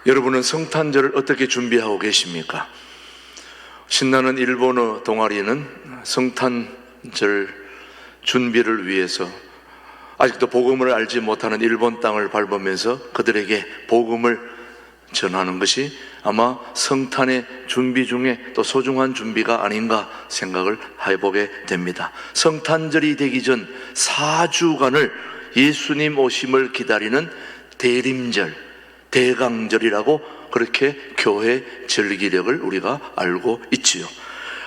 여러분은 성탄절을 어떻게 준비하고 계십니까? 신나는 일본어 동아리는 성탄절 준비를 위해서 아직도 복음을 알지 못하는 일본 땅을 밟으면서 그들에게 복음을 전하는 것이 아마 성탄의 준비 중에 또 소중한 준비가 아닌가 생각을 해보게 됩니다. 성탄절이 되기 전 4주간을 예수님 오심을 기다리는 대림절, 대강절이라고 그렇게 교회 절기력을 우리가 알고 있지요.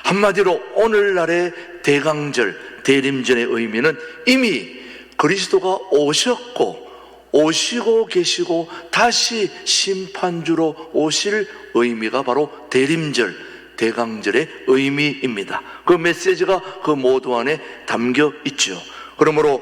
한마디로 오늘날의 대강절, 대림절의 의미는 이미 그리스도가 오셨고 오시고 계시고 다시 심판주로 오실 의미가 바로 대림절, 대강절의 의미입니다. 그 메시지가 그 모두 안에 담겨 있죠. 그러므로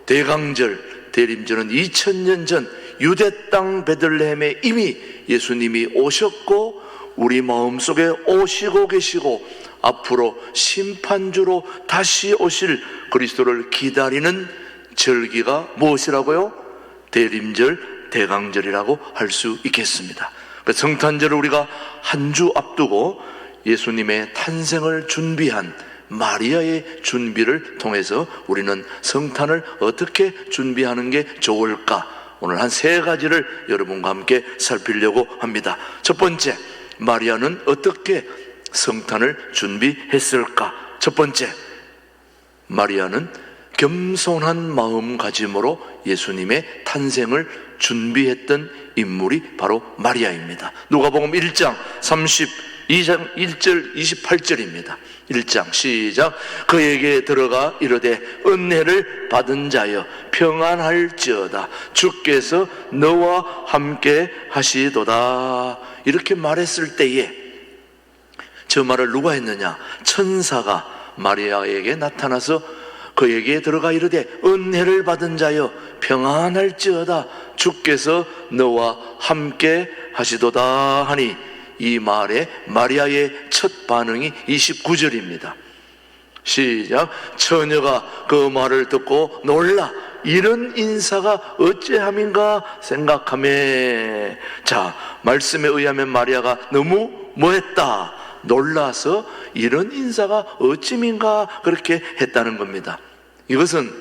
대강절, 대림절은 2000년 전 유대 땅 베들레헴에 이미 예수님이 오셨고 우리 마음속에 오시고 계시고 앞으로 심판주로 다시 오실 그리스도를 기다리는 절기가 무엇이라고요? 대림절, 대강절이라고 할 수 있겠습니다. 성탄절을 우리가 한 주 앞두고 예수님의 탄생을 준비한 마리아의 준비를 통해서 우리는 성탄을 어떻게 준비하는 게 좋을까? 오늘 한 3가지를 여러분과 함께 살피려고 합니다. 첫 번째, 마리아는 어떻게 성탄을 준비했을까? 첫 번째, 마리아는 겸손한 마음가짐으로 예수님의 탄생을 준비했던 인물이 바로 마리아입니다. 누가복음 1장 32장 1절 28절입니다. 1장 시작. 그에게 들어가 이르되 은혜를 받은 자여 평안할지어다 주께서 너와 함께 하시도다. 이렇게 말했을 때에 저 말을 누가 했느냐? 천사가 마리아에게 나타나서 그에게 들어가 이르되 은혜를 받은 자여 평안할지어다 주께서 너와 함께 하시도다 하니, 이 말에 마리아의 첫 반응이 29절입니다. 시작. 처녀가 그 말을 듣고 놀라 이런 인사가 어찌함인가 생각하며, 자, 말씀에 의하면 마리아가 너무 뭐했다? 놀라서 이런 인사가 어찌민가 그렇게 했다는 겁니다. 이것은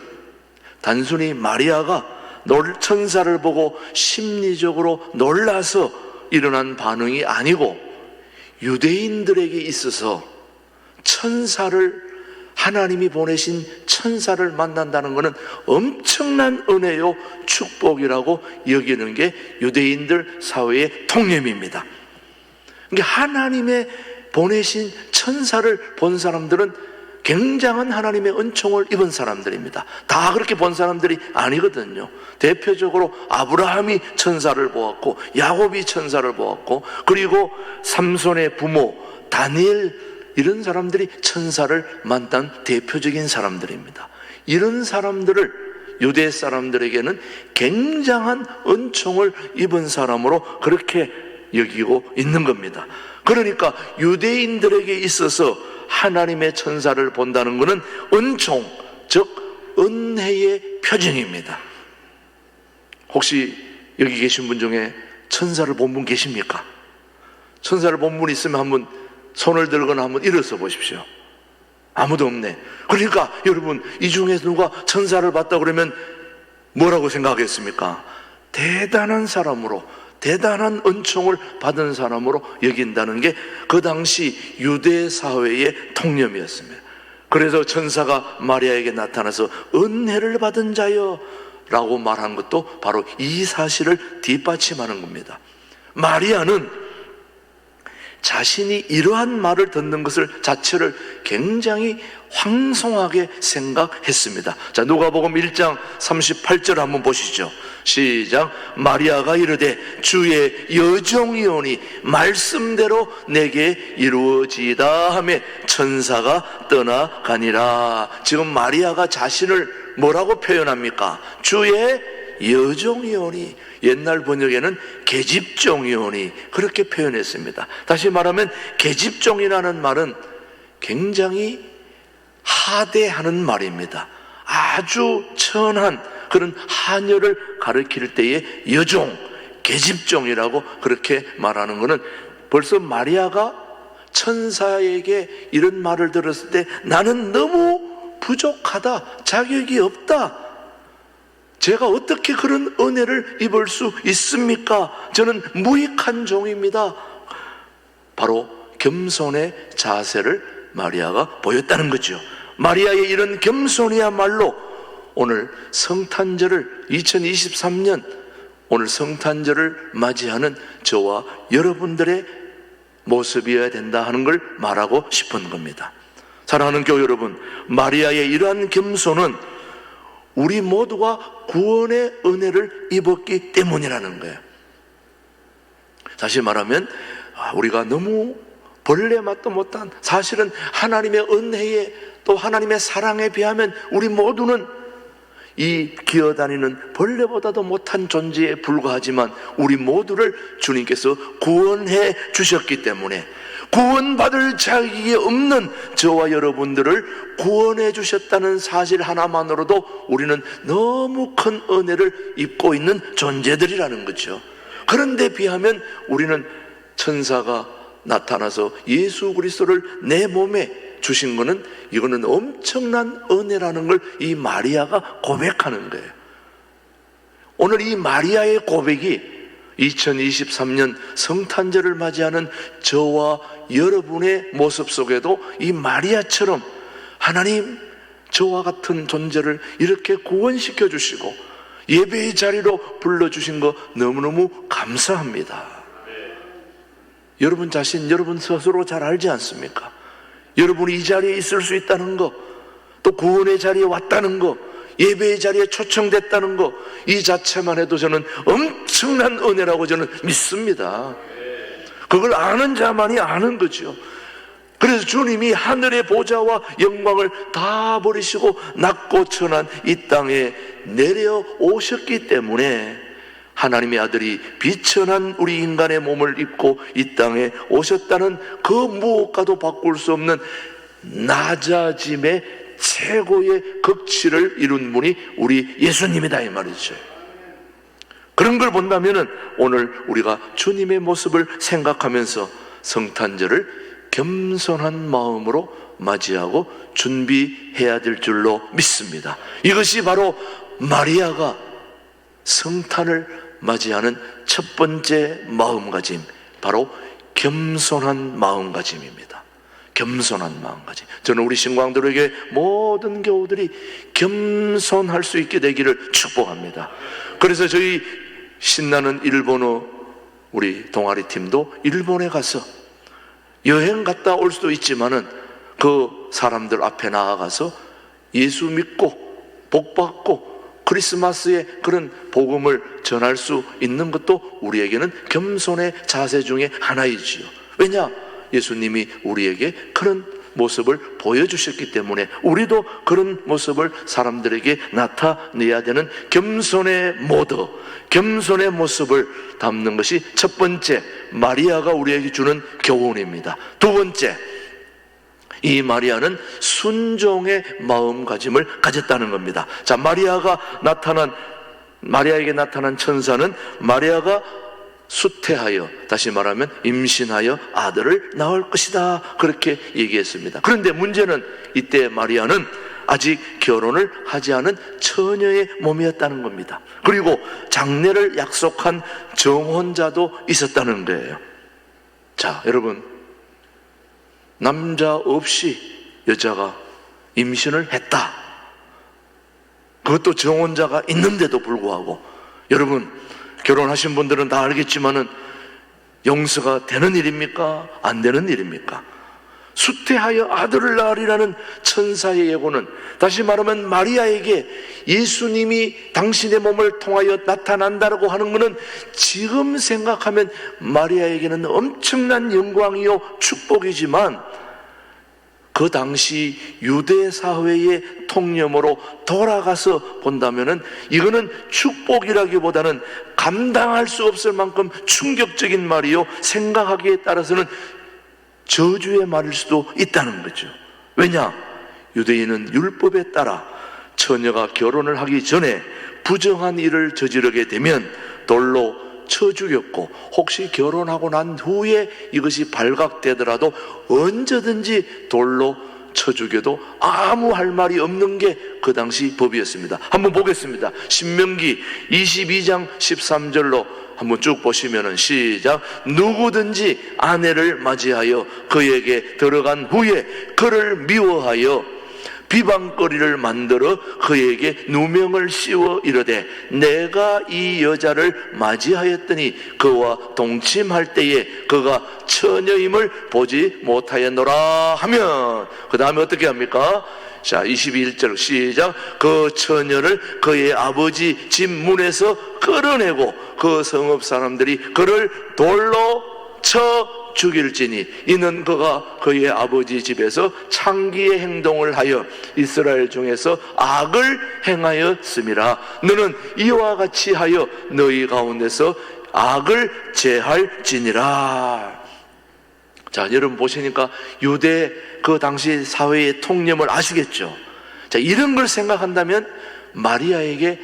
단순히 마리아가 천사를 보고 심리적으로 놀라서 일어난 반응이 아니고 유대인들에게 있어서 하나님이 보내신 천사를 만난다는 것은 엄청난 은혜요 축복이라고 여기는 게 유대인들 사회의 통념입니다. 그러니까 하나님의 보내신 천사를 본 사람들은 굉장한 하나님의 은총을 입은 사람들입니다. 다 그렇게 본 사람들이 아니거든요. 대표적으로 아브라함이 천사를 보았고 야곱이 천사를 보았고 그리고 삼손의 부모 다니엘, 이런 사람들이 천사를 만난 대표적인 사람들입니다. 이런 사람들을 유대 사람들에게는 굉장한 은총을 입은 사람으로 그렇게 여기고 있는 겁니다. 그러니까 유대인들에게 있어서 하나님의 천사를 본다는 것은 은총, 즉 은혜의 표징입니다. 혹시 여기 계신 분 중에 천사를 본 분 계십니까? 천사를 본 분 있으면 한번 손을 들거나 한번 일어서 보십시오. 아무도 없네. 그러니까 여러분, 이 중에서 누가 천사를 봤다 그러면 뭐라고 생각하겠습니까? 대단한 사람으로, 대단한 은총을 받은 사람으로 여긴다는 게 그 당시 유대 사회의 통념이었습니다. 그래서 천사가 마리아에게 나타나서 은혜를 받은 자여 라고 말한 것도 바로 이 사실을 뒷받침하는 겁니다. 마리아는 자신이 이러한 말을 듣는 것을 자체를 굉장히 황송하게 생각했습니다. 자, 누가복음 1장 38절 한번 보시죠. 시작. 마리아가 이르되 주의 여종이오니 말씀대로 내게 이루어지이다 하며 천사가 떠나가니라. 지금 마리아가 자신을 뭐라고 표현합니까? 주의 여종이오니, 옛날 번역에는 계집종이오니 그렇게 표현했습니다. 다시 말하면 계집종이라는 말은 굉장히 하대하는 말입니다. 아주 천한 그런 하녀를 가리킬 때의 여종, 계집종이라고 그렇게 말하는 것은 벌써 마리아가 천사에게 이런 말을 들었을 때 나는 너무 부족하다, 자격이 없다, 제가 어떻게 그런 은혜를 입을 수 있습니까? 저는 무익한 종입니다. 바로 겸손의 자세를 마리아가 보였다는 거죠. 마리아의 이런 겸손이야말로 오늘 성탄절을 2023년 오늘 성탄절을 맞이하는 저와 여러분들의 모습이어야 된다 하는 걸 말하고 싶은 겁니다. 사랑하는 교회 여러분, 마리아의 이러한 겸손은 우리 모두가 구원의 은혜를 입었기 때문이라는 거예요. 다시 말하면 우리가 너무 벌레 맛도 못한, 사실은 하나님의 은혜에 또 하나님의 사랑에 비하면 우리 모두는 이 기어다니는 벌레보다도 못한 존재에 불과하지만 우리 모두를 주님께서 구원해 주셨기 때문에 구원받을 자격이 없는 저와 여러분들을 구원해 주셨다는 사실 하나만으로도 우리는 너무 큰 은혜를 입고 있는 존재들이라는 거죠. 그런데 비하면 우리는 천사가 나타나서 예수 그리스도를 내 몸에 주신 것은 이거는 엄청난 은혜라는 걸 이 마리아가 고백하는 거예요. 오늘 이 마리아의 고백이 2023년 성탄절을 맞이하는 저와 여러분의 모습 속에도 이 마리아처럼 하나님, 저와 같은 존재를 이렇게 구원시켜 주시고 예배의 자리로 불러주신 거 너무너무 감사합니다. 여러분 자신, 여러분 스스로 잘 알지 않습니까? 여러분이 이 자리에 있을 수 있다는 거, 또 구원의 자리에 왔다는 거, 예배의 자리에 초청됐다는 거, 이 자체만 해도 저는 엄청난 은혜라고 저는 믿습니다. 그걸 아는 자만이 아는 거죠. 그래서 주님이 하늘의 보좌와 영광을 다 버리시고 낮고 천한 이 땅에 내려오셨기 때문에 하나님의 아들이 비천한 우리 인간의 몸을 입고 이 땅에 오셨다는 그 무엇과도 바꿀 수 없는 낮아짐의 최고의 극치를 이룬 분이 우리 예수님이다 이 말이죠. 그런 걸 본다면은 오늘 우리가 주님의 모습을 생각하면서 성탄절을 겸손한 마음으로 맞이하고 준비해야 될 줄로 믿습니다. 이것이 바로 마리아가 성탄을 맞이하는 첫 번째 마음가짐, 바로 겸손한 마음가짐입니다. 겸손한 마음가짐. 저는 우리 신광들에게 모든 교우들이 겸손할 수 있게 되기를 축복합니다. 그래서 저희 신나는 일본어 우리 동아리 팀도 일본에 가서 여행 갔다 올 수도 있지만은 그 사람들 앞에 나아가서 예수 믿고 복 받고 크리스마스에 그런 복음을 전할 수 있는 것도 우리에게는 겸손의 자세 중에 하나이지요. 왜냐? 예수님이 우리에게 그런 모습을 보여주셨기 때문에 우리도 그런 모습을 사람들에게 나타내야 되는 겸손의 모드, 겸손의 모습을 담는 것이 첫 번째 마리아가 우리에게 주는 교훈입니다. 두 번째, 이 마리아는 순종의 마음가짐을 가졌다는 겁니다. 자, 마리아에게 나타난 천사는 마리아가 수태하여, 다시 말하면 임신하여 아들을 낳을 것이다, 그렇게 얘기했습니다. 그런데 문제는 이때 마리아는 아직 결혼을 하지 않은 처녀의 몸이었다는 겁니다. 그리고 장례를 약속한 정혼자도 있었다는 거예요. 자, 여러분, 남자 없이 여자가 임신을 했다, 그것도 정혼자가 있는데도 불구하고, 여러분 결혼하신 분들은 다 알겠지만은 용서가 되는 일입니까? 안 되는 일입니까? 수태하여 아들을 낳으리라는 천사의 예고는, 다시 말하면 마리아에게 예수님이 당신의 몸을 통하여 나타난다라고 하는 것은 지금 생각하면 마리아에게는 엄청난 영광이요 축복이지만 그 당시 유대 사회의 통념으로 돌아가서 본다면은 이거는 축복이라기보다는 감당할 수 없을 만큼 충격적인 말이요, 생각하기에 따라서는 저주의 말일 수도 있다는 거죠. 왜냐? 유대인은 율법에 따라 처녀가 결혼을 하기 전에 부정한 일을 저지르게 되면 돌로 쳐 죽였고, 혹시 결혼하고 난 후에 이것이 발각되더라도 언제든지 돌로 쳐 죽여도 아무 할 말이 없는 게 그 당시 법이었습니다. 한번 보겠습니다. 신명기 22장 13절로 한번 쭉 보시면은 시작. 누구든지 아내를 맞이하여 그에게 들어간 후에 그를 미워하여 비방거리를 만들어 그에게 누명을 씌워 이르되 내가 이 여자를 맞이하였더니 그와 동침할 때에 그가 처녀임을 보지 못하였노라 하면, 그 다음에 어떻게 합니까? 자, 21절 시작. 그 처녀를 그의 아버지 집 문에서 끌어내고 그 성읍 사람들이 그를 돌로 쳐 죽일지니 이는 그가 그의 아버지 집에서 창기의 행동을 하여 이스라엘 중에서 악을 행하였음이라. 너는 이와 같이 하여 너희 가운데서 악을 제할지니라. 자, 여러분 보시니까 유대 그 당시 사회의 통념을 아시겠죠? 자, 이런 걸 생각한다면 마리아에게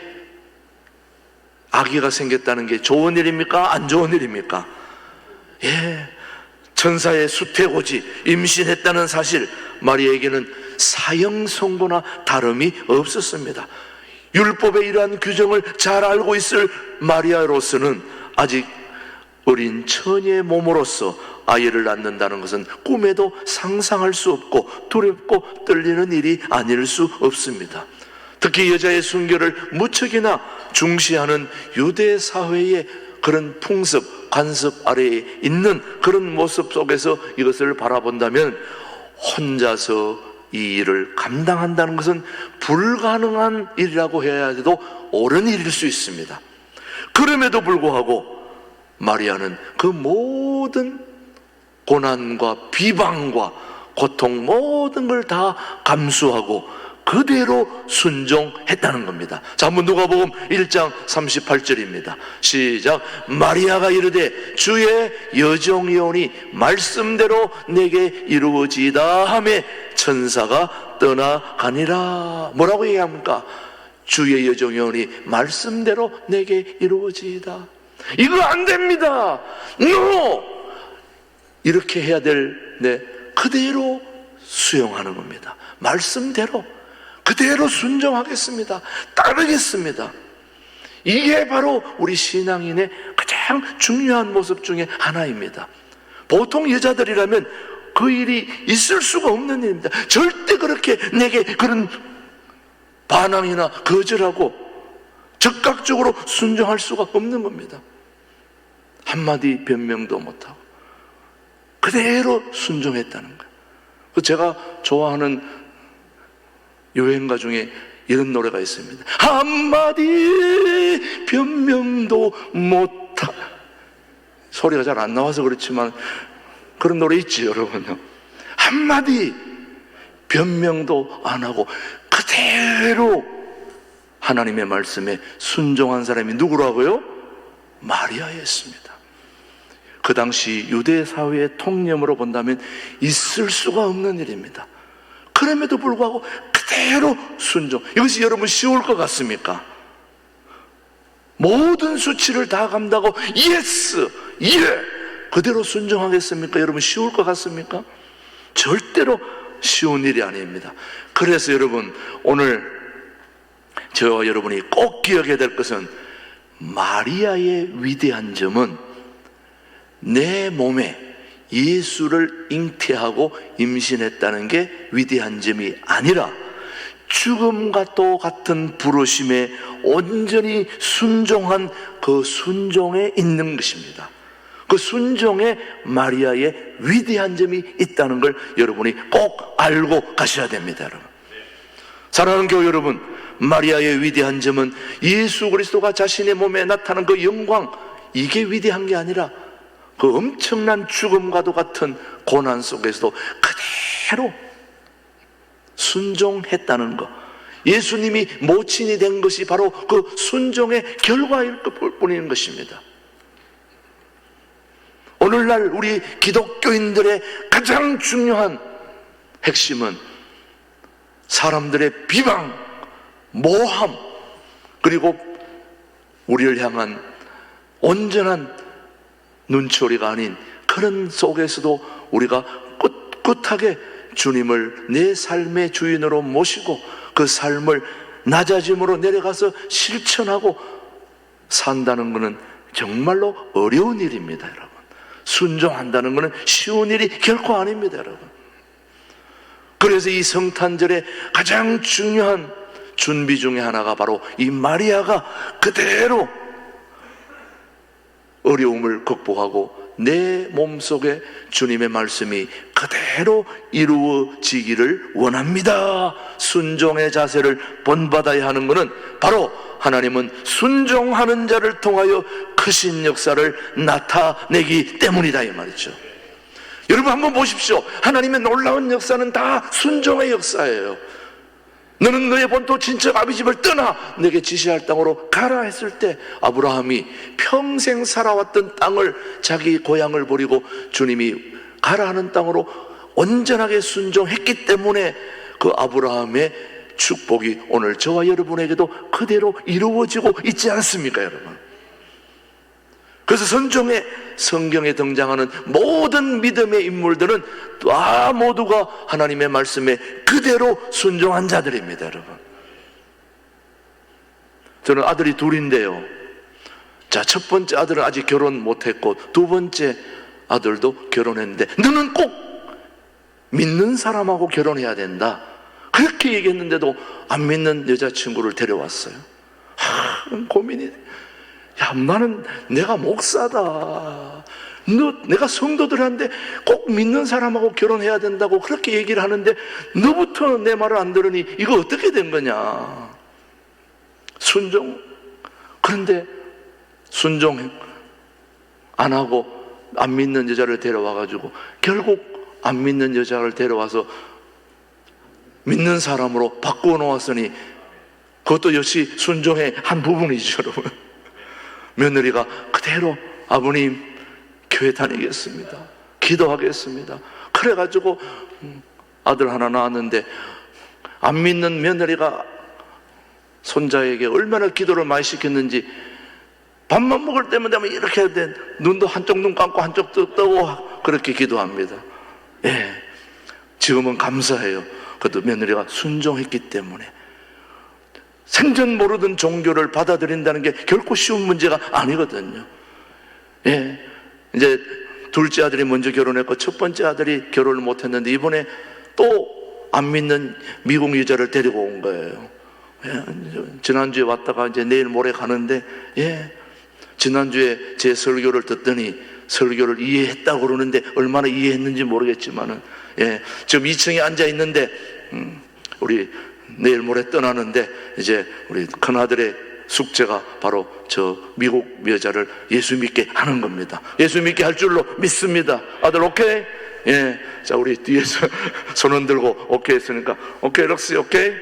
아기가 생겼다는 게 좋은 일입니까? 안 좋은 일입니까? 예, 천사의 수태고지 임신했다는 사실, 마리아에게는 사형 선고나 다름이 없었습니다. 율법의 이러한 규정을 잘 알고 있을 마리아로서는 아직 어린 처녀의 몸으로서 아이를 낳는다는 것은 꿈에도 상상할 수 없고 두렵고 떨리는 일이 아닐 수 없습니다. 특히 여자의 순결을 무척이나 중시하는 유대 사회의 그런 풍습, 관습 아래에 있는 그런 모습 속에서 이것을 바라본다면 혼자서 이 일을 감당한다는 것은 불가능한 일이라고 해야 해도 옳은 일일 수 있습니다. 그럼에도 불구하고 마리아는 그 모든 고난과 비방과 고통 모든 걸 다 감수하고 그대로 순종했다는 겁니다. 자, 한번 누가복음 1장 38절입니다. 시작. 마리아가 이르되 주의 여종이오니 말씀대로 내게 이루어지이다 하매 천사가 떠나가니라. 뭐라고 얘기합니까? 주의 여종이오니 말씀대로 내게 이루어지이다. 이거 안 됩니다. No! 이렇게 해야 될, 그대로 수용하는 겁니다. 말씀대로 그대로 순종하겠습니다. 따르겠습니다. 이게 바로 우리 신앙인의 가장 중요한 모습 중에 하나입니다. 보통 여자들이라면 그 일이 있을 수가 없는 일입니다. 절대 그렇게 내게 그런 반항이나 거절하고 즉각적으로 순종할 수가 없는 겁니다. 한마디 변명도 못하고 그대로 순종했다는 거예요. 제가 좋아하는 여행가 중에 이런 노래가 있습니다. 한마디 변명도 못하, 소리가 잘 안 나와서 그렇지만 그런 노래 있지 여러분요. 한마디 변명도 안 하고 그대로 하나님의 말씀에 순종한 사람이 누구라고요? 마리아였습니다. 그 당시 유대 사회의 통념으로 본다면 있을 수가 없는 일입니다. 그럼에도 불구하고 그대로 순종. 이것이 여러분 쉬울 것 같습니까? 모든 수치를 다 감당하고 예스, 예! 그대로 순종하겠습니까? 여러분 쉬울 것 같습니까? 절대로 쉬운 일이 아닙니다. 그래서 여러분 오늘 저와 여러분이 꼭 기억해야 될 것은 마리아의 위대한 점은 내 몸에 예수를 잉태하고 임신했다는 게 위대한 점이 아니라 죽음과 또 같은 부르심에 온전히 순종한 그 순종에 있는 것입니다. 그 순종에 마리아의 위대한 점이 있다는 걸 여러분이 꼭 알고 가셔야 됩니다. 여러분, 사랑하는 교회 여러분, 마리아의 위대한 점은 예수 그리스도가 자신의 몸에 나타난 그 영광, 이게 위대한 게 아니라 그 엄청난 죽음과도 같은 고난 속에서도 그대로 순종했다는 것, 예수님이 모친이 된 것이 바로 그 순종의 결과일 뿐인 것입니다. 오늘날 우리 기독교인들의 가장 중요한 핵심은 사람들의 비방, 모함, 그리고 우리를 향한 온전한 눈초리가 아닌 그런 속에서도 우리가 꿋꿋하게 주님을 내 삶의 주인으로 모시고 그 삶을 낮아짐으로 내려가서 실천하고 산다는 것은 정말로 어려운 일입니다, 여러분. 순종한다는 것은 쉬운 일이 결코 아닙니다, 여러분. 그래서 이 성탄절에 가장 중요한 준비 중에 하나가 바로 이 마리아가 그대로 어려움을 극복하고 내 몸속에 주님의 말씀이 그대로 이루어지기를 원합니다. 순종의 자세를 본받아야 하는 것은 바로 하나님은 순종하는 자를 통하여 크신 역사를 나타내기 때문이다, 이 말이죠. 여러분 한번 보십시오. 하나님의 놀라운 역사는 다 순종의 역사예요. 너는 너의 본토 친척 아비 집을 떠나 내게 지시할 땅으로 가라 했을 때 아브라함이 평생 살아왔던 땅을, 자기 고향을 버리고 주님이 가라 하는 땅으로 온전하게 순종했기 때문에 그 아브라함의 축복이 오늘 저와 여러분에게도 그대로 이루어지고 있지 않습니까, 여러분? 그래서 성경에 등장하는 모든 믿음의 인물들은 다 모두가 하나님의 말씀에 그대로 순종한 자들입니다, 여러분. 저는 아들이 둘인데요. 자, 첫 번째 아들은 아직 결혼 못했고 두 번째 아들도 결혼했는데 너는 꼭 믿는 사람하고 결혼해야 된다, 그렇게 얘기했는데도 안 믿는 여자친구를 데려왔어요. 고민이. 야, 나는 내가 목사다, 내가 성도들한테 꼭 믿는 사람하고 결혼해야 된다고 그렇게 얘기를 하는데 너부터 내 말을 안 들으니 이거 어떻게 된 거냐. 순종. 그런데 순종 안 하고 안 믿는 여자를 데려와가지고 결국 안 믿는 여자를 데려와서 믿는 사람으로 바꾸어 놓았으니 그것도 역시 순종의 한 부분이죠, 여러분. 며느리가 그대로 아버님 교회 다니겠습니다, 기도하겠습니다, 그래가지고 아들 하나 낳았는데 안 믿는 며느리가 손자에게 얼마나 기도를 많이 시켰는지 밥만 먹을 때마다 이렇게 해야 돼. 눈도 한쪽 눈 감고 한쪽 뜨고 그렇게 기도합니다. 예, 지금은 감사해요. 그래도 며느리가 순종했기 때문에. 생전 모르던 종교를 받아들인다는 게 결코 쉬운 문제가 아니거든요. 예, 이제 둘째 아들이 먼저 결혼했고 첫 번째 아들이 결혼을 못했는데 이번에 또 안 믿는 미국 여자를 데리고 온 거예요. 예, 지난주에 왔다가 이제 내일 모레 가는데, 예, 지난주에 제 설교를 듣더니 설교를 이해했다고 그러는데 얼마나 이해했는지 모르겠지만은, 예, 지금 2층에 앉아 있는데 우리 내일 모레 떠나는데 이제 우리 큰아들의 숙제가 바로 저 미국 여자를 예수 믿게 하는 겁니다. 예수 믿게 할 줄로 믿습니다. 아들 오케이? 예. 자, 우리 뒤에서 손 흔들고 오케이 했으니까 오케이 럭스 오케이?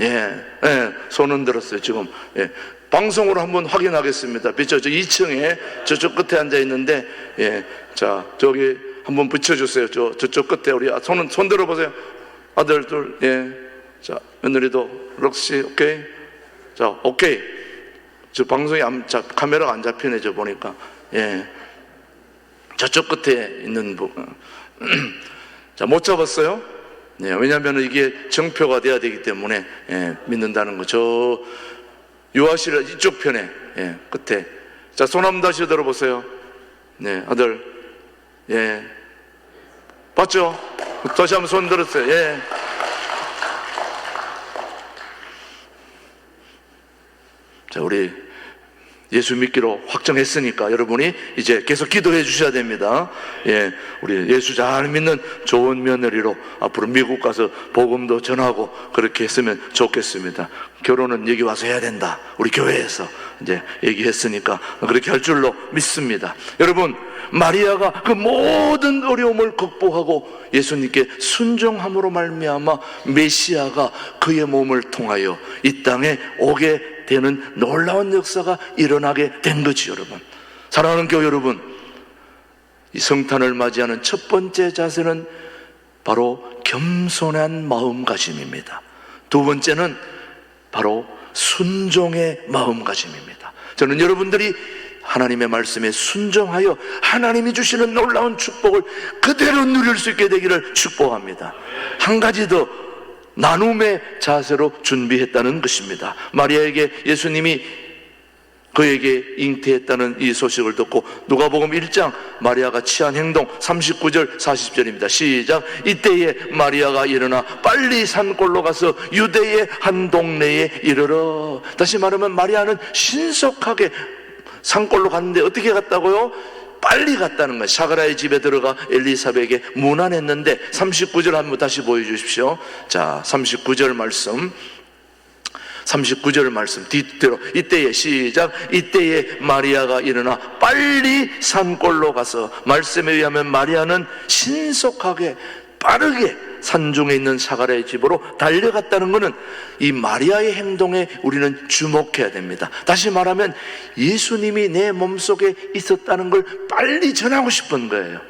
예. 예. 손 흔들었어요 지금. 예. 방송으로 한번 확인하겠습니다. 저 2층에 저쪽 끝에 앉아 있는데, 예. 자, 저기 한번 붙여주세요. 저쪽 끝에 우리 손 들어보세요. 아들 둘, 예. 자, 며느리도 럭시 오케이? 자, 오케이. 저 방송이 카메라가 안 잡히네, 저 보니까. 예. 저쪽 끝에 있는 부분. 자, 못 잡았어요? 예, 왜냐하면 이게 정표가 돼야 되기 때문에, 예, 믿는다는 거. 저 유아실 이쪽 편에, 예, 끝에. 자, 손 한번 다시 들어보세요. 네, 아들. 예. 봤죠? 다시 한번 손 들었어요. 예. 자, 우리 예수 믿기로 확정했으니까 여러분이 이제 계속 기도해 주셔야 됩니다. 예, 우리 예수 잘 믿는 좋은 며느리로 앞으로 미국 가서 복음도 전하고 그렇게 했으면 좋겠습니다. 결혼은 여기 와서 해야 된다, 우리 교회에서 이제 얘기했으니까 그렇게 할 줄로 믿습니다. 여러분, 마리아가 그 모든 어려움을 극복하고 예수님께 순종함으로 말미암아 메시아가 그의 몸을 통하여 이 땅에 오게 되는 놀라운 역사가 일어나게 된 거지, 여러분. 사랑하는 교회 여러분, 이 성탄을 맞이하는 첫 번째 자세는 바로 겸손한 마음가짐입니다. 두 번째는 바로 순종의 마음가짐입니다. 저는 여러분들이 하나님의 말씀에 순종하여 하나님이 주시는 놀라운 축복을 그대로 누릴 수 있게 되기를 축복합니다. 한 가지 더, 나눔의 자세로 준비했다는 것입니다. 마리아에게 예수님이 그에게 잉태했다는 이 소식을 듣고 누가복음 1장 마리아가 취한 행동 39절 40절입니다. 시작. 이때에 마리아가 일어나 빨리 산골로 가서 유대의 한 동네에 이르러. 다시 말하면 마리아는 신속하게 산골로 갔는데 어떻게 갔다고요? 빨리 갔다는 거예요. 사가랴의 집에 들어가 엘리사벳에게 문안했는데 39절 한번 다시 보여주십시오. 자, 39절 말씀 뒤대로. 이때에 시작. 이때에 마리아가 일어나 빨리 산골로 가서, 말씀에 의하면 마리아는 신속하게 빠르게 산중에 있는 사가랴의 집으로 달려갔다는 것은 이 마리아의 행동에 우리는 주목해야 됩니다. 다시 말하면 예수님이 내 몸속에 있었다는 걸 빨리 전하고 싶은 거예요.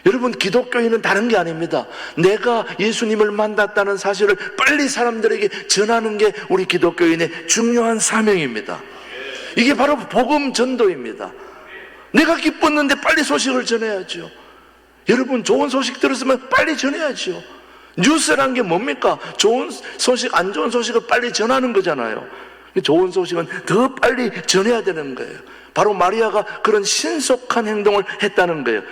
여러분, 기독교인은 다른 게 아닙니다. 내가 예수님을 만났다는 사실을 빨리 사람들에게 전하는 게 우리 기독교인의 중요한 사명입니다. 이게 바로 복음 전도입니다. 내가 기뻤는데 빨리 소식을 전해야죠. 여러분, 좋은 소식 들었으면 빨리 전해야죠. 뉴스란 게 뭡니까? 좋은 소식, 안 좋은 소식을 빨리 전하는 거잖아요. 좋은 소식은 더 빨리 전해야 되는 거예요. 바로 마리아가 그런 신속한 행동을 했다는 거예요.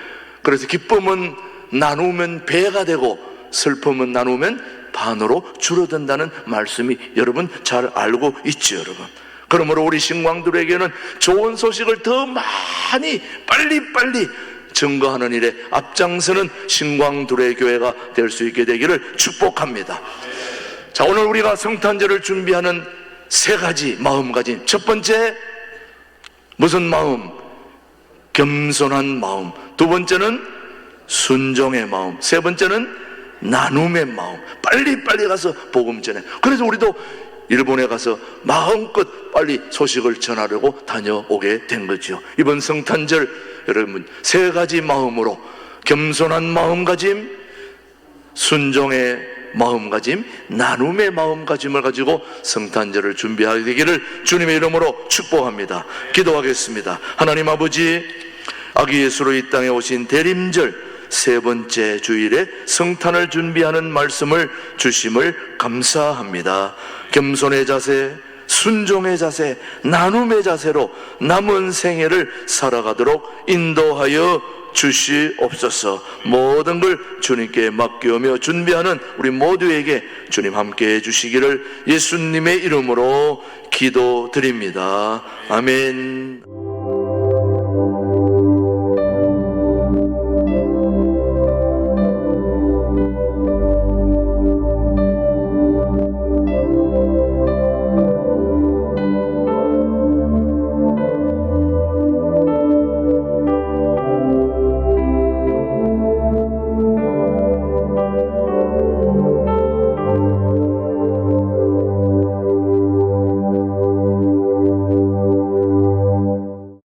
그래서 기쁨은 나누면 배가 되고 슬픔은 나누면 반으로 줄어든다는 말씀이 여러분 잘 알고 있죠, 여러분. 그러므로 우리 신광들에게는 좋은 소식을 더 많이 빨리 증거하는 일에 앞장서는 신광두레 교회가 될 수 있게 되기를 축복합니다. 자, 오늘 우리가 성탄절을 준비하는 세 가지 마음가짐. 첫 번째, 무슨 마음? 겸손한 마음. 두 번째는 순종의 마음. 세 번째는 나눔의 마음. 빨리 가서 복음 전해. 그래서 우리도 일본에 가서 마음껏 빨리 소식을 전하려고 다녀오게 된 거죠. 이번 성탄절 여러분 세 가지 마음으로, 겸손한 마음가짐, 순종의 마음가짐, 나눔의 마음가짐을 가지고 성탄절을 준비하게 되기를 주님의 이름으로 축복합니다. 기도하겠습니다. 하나님 아버지, 아기 예수로 이 땅에 오신 대림절 세 번째 주일에 성탄을 준비하는 말씀을 주심을 감사합니다. 겸손의 자세, 순종의 자세, 나눔의 자세로 남은 생애를 살아가도록 인도하여 주시옵소서. 모든 걸 주님께 맡기오며 준비하는 우리 모두에게 주님 함께해 주시기를 예수님의 이름으로 기도드립니다. 아멘.